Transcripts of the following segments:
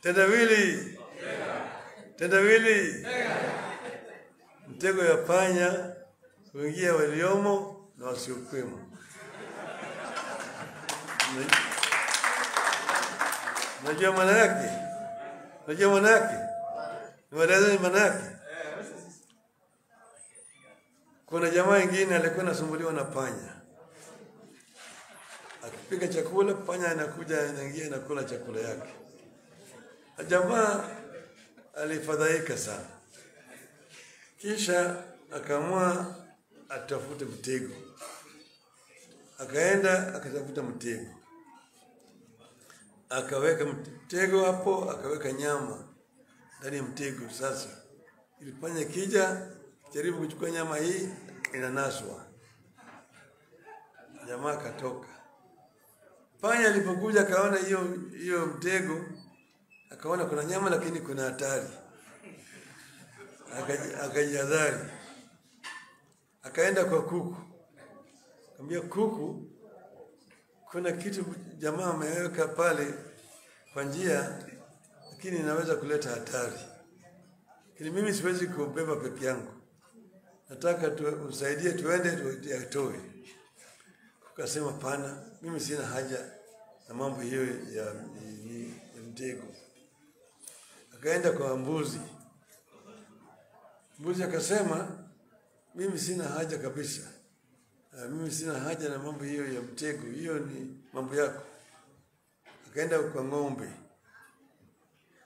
Tendawili. Tendawili. Mtego ya panya kuingia waliomo na wasiokuwemo. Unajua maana yake? Unajua maana yake? Ni maana yake? Kuna jamaa mwingine alikuwa anasumbuliwa na panya. Akipika chakula, panya anakuja anaingia na kula chakula yake. Jamaa alifadhaika sana. Kisha akaamua atafute mtego. Akaenda akatafuta mtego. Akaweka mtego hapo, akaweka nyama ndani ya mtego. Sasa ili panya kija jaribu kuchukua nyama hii, inanaswa. Jamaa akatoka. Panya alipokuja akaona hiyo mtego, akaona kuna nyama lakini kuna hatari. Akajihadhari. Akaenda kwa kuku. Akamwambia kuku, kuna kitu jamaa ameweka pale kwa njia lakini inaweza kuleta hatari. Lakini mimi siwezi kubeba peke yangu. Nataka usaidie tuende tuatoe. Akasema pana, mimi sina haja na mambo hiyo ya mtego. Akaenda kwa mbuzi. Mbuzi akasema mimi sina haja kabisa. Mimi sina haja na mambo hiyo ya mtego. Hiyo ni mambo yako. Akaenda kwa ng'ombe.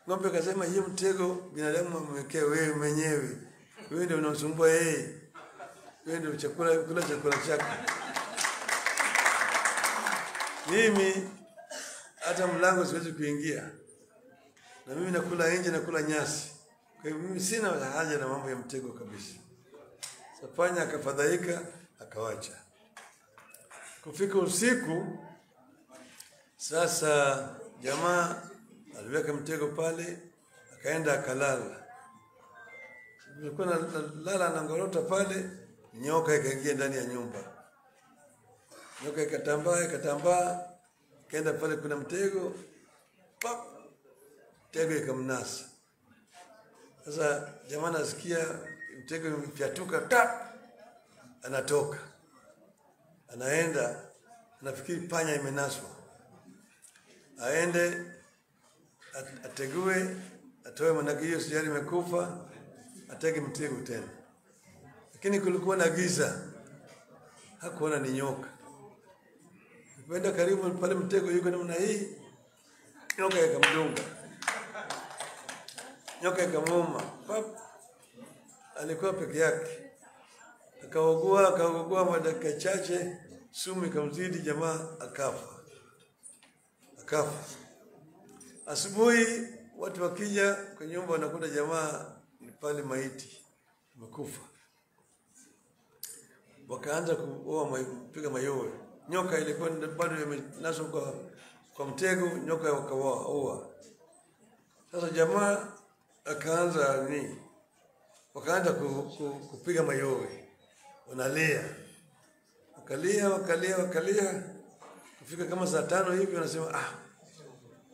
Ng'ombe akasema hiyo mtego binadamu amewekea wewe mwenyewe. Wewe ndio unasumbua yeye. Wewe ndio kula chakula chako. Mimi hata mlango siwezi kuingia. Na mimi nakula nje, nakula nyasi. Kwa hivyo mimi sina haja na mambo ya mtego kabisa. Panya akafadhaika, akawacha. Kufika usiku, sasa jamaa aliweka mtego pale, akaenda akalala. Alikuwa analala anangorota pale, nyoka ikaingia ndani ya nyumba. Nyoka ikatambaa, kaenda pale kuna mtego, pap, mtego ikamnasa. Sasa jamaa nasikia mtego umefyatuka, tap, anatoka. Anaenda, anafikiri panya imenaswa. Aende, ategue, atoe manake hiyo sijari imekufa, atege mtego tena. Lakini kulikuwa na giza, hakuona ni nyoka. Kwenda karibu pale mtego yuko namna hii, nyoka ikamdunga. Nyoka ikamuuma. Alikuwa peke yake. Akaugua madakika chache, sumu ikamzidi, jamaa akafa. Asubuhi watu wakija kwa nyumba wanakuta jamaa ni pale maiti amekufa. Wakaanza kupiga mayowe. Nyoka ilikuwa bado imenaswa kwa mtego, nyoka wakaua. Sasa jamaa wakaanza kupiga mayowe. Wanalia. Wakalia. Kufika kama saa 5 hivi wanasema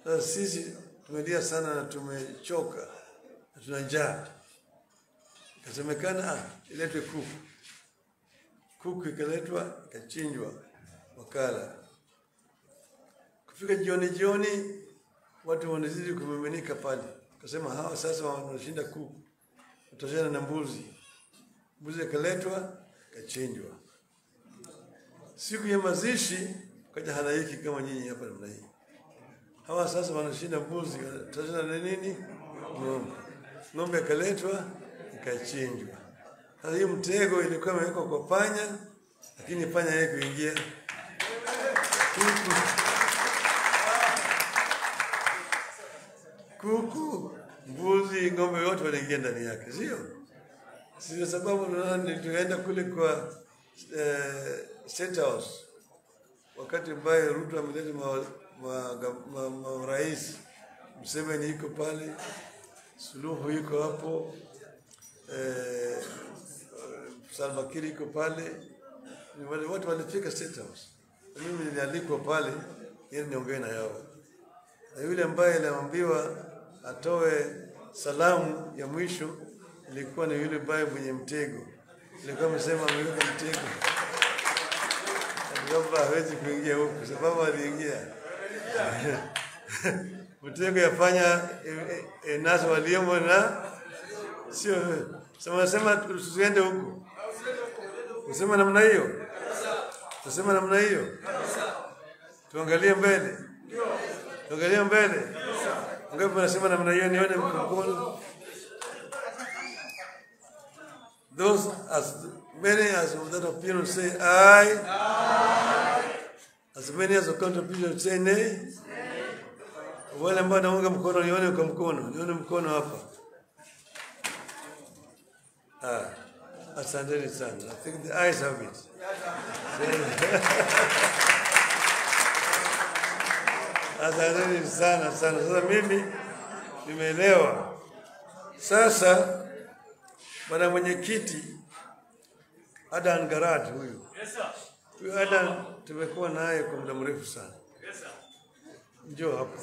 sasa sisi tumelia sana na tumechoka. Na tuna njaa. Ikasemekana iletwe kuku. Kuku ikaletwa, ikachinjwa, wakala. Kufika jioni watu wanazidi kumiminika pale. Akasema hawa sasa wanashinda kuku. Watashana na mbuzi. Mbuzi ikaletwa, ikachinjwa. Siku ya mazishi kaja halaiki kama nyinyi hapa namna hii. Hawa sasa wanashinda mbuzi, watashana na nini? Ng'ombe. Ng'ombe ikaletwa, ikachinjwa. Sasa hiyo mtego ilikuwa imewekwa kwa panya, lakini panya haikuingia. Kuku, mbuzi, ng'ombe wote wanaingia ndani yake, sio? Sio sababu tunaenda kule kwa State House. Wakati ambaye Ruto ameleta rais, Museveni yuko pale, Suluhu yuko hapo, Salva Kiir yuko pale. Watu walifika State House. Mimi nilialikwa pale ili niongee na yao. Na yule ambaye aliambiwa atoe salamu ya mwisho. Ilikuwa ni yule baye mwenye mtego. Ilikuwa amesema ameweka mtego. Kwamba hawezi kuingia huko sababu aliingia. Mtego yafanya nazo waliomo na sio sema tusiende huko. Usema namna hiyo. Usema namna hiyo. Tuangalie mbele. Tuangalie mbele. Ngapi nasema namna hiyo nione mkono. Those as many as that opinion say aye. As many as the contribution say nay. Wale ambao wanaunga mkono nione kwa mkono. Nione mkono hapa. Asanteni sana. I think the eyes have it. Asanteni sana sana. Sasa mimi nimeelewa. Sasa bwana mwenyekiti Adan Garat huyu. Yes sir. Huyu Adan tumekuwa naye kwa muda mrefu sana. Yes sir. Njoo hapa.